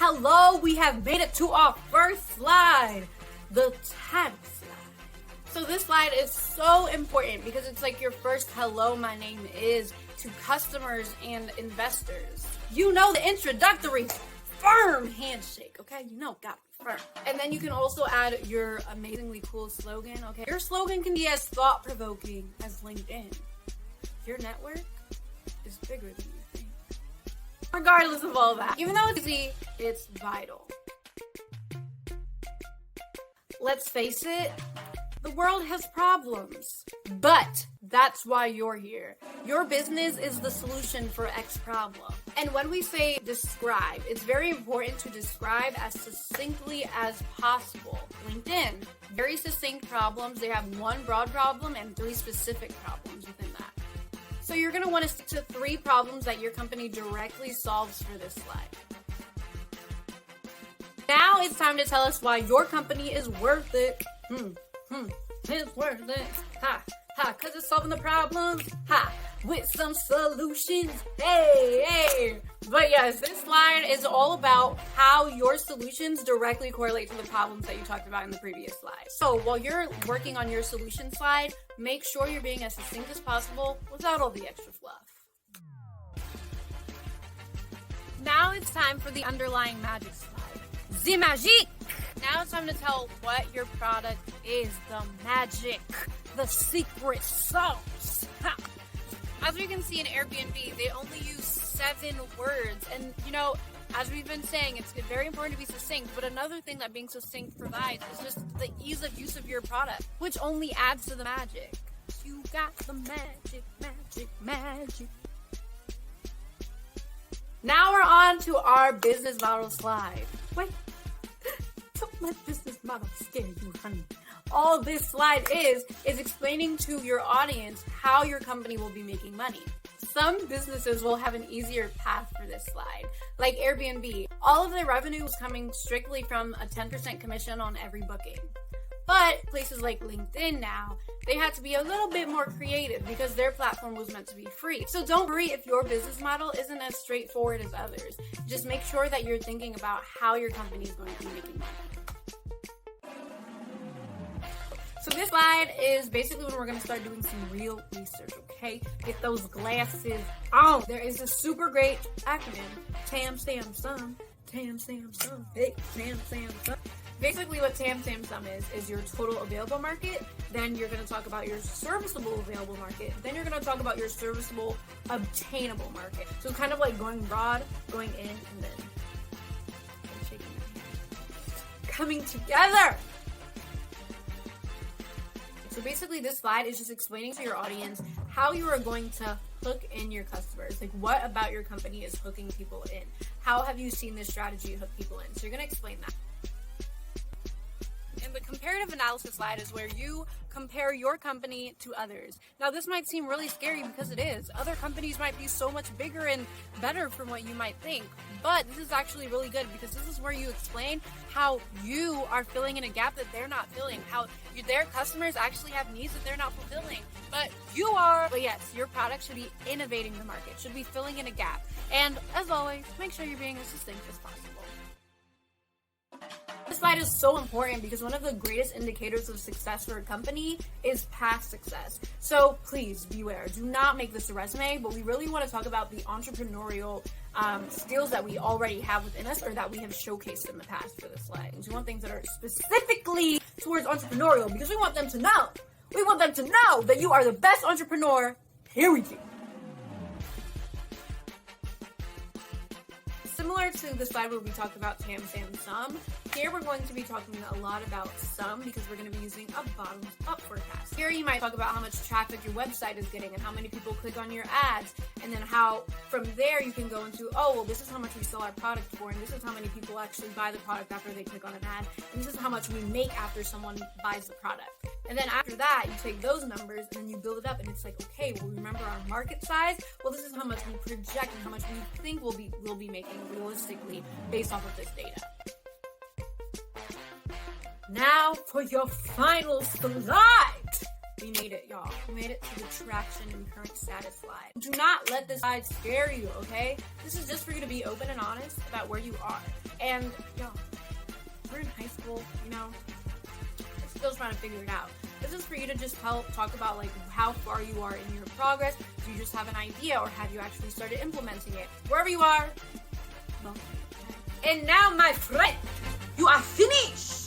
Hello, we have made it to our first slide, the title slide. So this slide is so important because it's like your first hello, my name is to customers and investors. You know the introductory firm handshake, okay? You know, gotta be firm. And then you can also add your amazingly cool slogan, okay? Your slogan can be as thought-provoking as LinkedIn. Your network is bigger than you think. Regardless of all that, even though it's easy, it's vital. Let's face it, the world has problems, but that's why you're here. Your business is the solution for X problem. And when we say describe, it's very important to describe as succinctly as possible. LinkedIn, very succinct problems. They have one broad problem and 3 specific problems within that. So you're going to want to stick to 3 problems that your company directly solves for this slide. Now it's time to tell us why your company is worth it. It's worth it. Cause it's solving the problems. With some solutions. Hey. But yes, this slide is all about how your solutions directly correlate to the problems that you talked about in the previous slide. So while you're working on your solution slide, make sure you're being as succinct as possible without all the extra fluff. Now it's time for the underlying magic slide. The magic! Now it's time to tell what your product is, the magic, the secret sauce. As we can see in Airbnb, they only use 7 words. And, as we've been saying, it's very important to be succinct. But another thing that being succinct provides is just the ease of use of your product, which only adds to the magic. You got the magic. Now we're on to our business model slide. Wait. Don't let business model scare you, honey. All this slide is explaining to your audience how your company will be making money. Some businesses will have an easier path for this slide, like Airbnb. All of their revenue is coming strictly from a 10% commission on every booking. But places like LinkedIn now, they had to be a little bit more creative because their platform was meant to be free. So don't worry if your business model isn't as straightforward as others. Just make sure that you're thinking about how your company is going to be making money. So this slide is basically when we're going to start doing some real research, okay? Get those glasses on. There is a super great acronym, TAM, SAM, SUM. TAM, SAM, SUM. Hey, TAM, SAM, SUM. Basically what TAM, SAM, SUM is your total available market. Then you're going to talk about your serviceable available market. Then you're going to talk about your serviceable obtainable market. So it's kind of like going broad, going in, and then shaking your hand. Coming together! So basically this slide is just explaining to your audience how you are going to hook in your customers. Like what about your company is hooking people in? How have you seen this strategy hook people in? So you're going to explain that. And the comparative analysis slide is where you compare your company to others. Now this might seem really scary because it is. Other companies might be so much bigger and better from what you might think. But this is actually really good because this is where you explain how you are filling in a gap that they're not filling. How their customers actually have needs that they're not fulfilling. But you are. But yes, your product should be innovating the market, should be filling in a gap. And as always, make sure you're being as succinct as possible. This slide is so important because one of the greatest indicators of success for a company is past success. So please beware. Do not make this a resume, but we really want to talk about the entrepreneurial skills that we already have within us or that we have showcased in the past for this slide. We want things that are specifically towards entrepreneurial because we want them to know. We want them to know that you are the best entrepreneur, period. Similar to the slide where we talked about TAM, SAM, SUM, here we're going to be talking a lot about SUM because we're going to be using a bottoms-up forecast. Here you might talk about how much traffic your website is getting and how many people click on your ads, and then how from there you can go into, this is how much we sell our product for, and this is how many people actually buy the product after they click on an ad, and this is how much we make after someone buys the product. And then after that, you take those numbers and then you build it up, and it's like, okay, well, remember our market size? Well, this is how much we project and how much we think we'll be making realistically based off of this data. Now for your final slide. We made it, y'all. We made it to the traction and current status slide. Do not let this slide scare you, okay? This is just for you to be open and honest about where you are. And, we're in high school, we're still trying to figure it out. This is for you to just help talk about, like, how far you are in your progress. Do you just have an idea, or have you actually started implementing it? Wherever you are, well, and now, my friend, you are finished.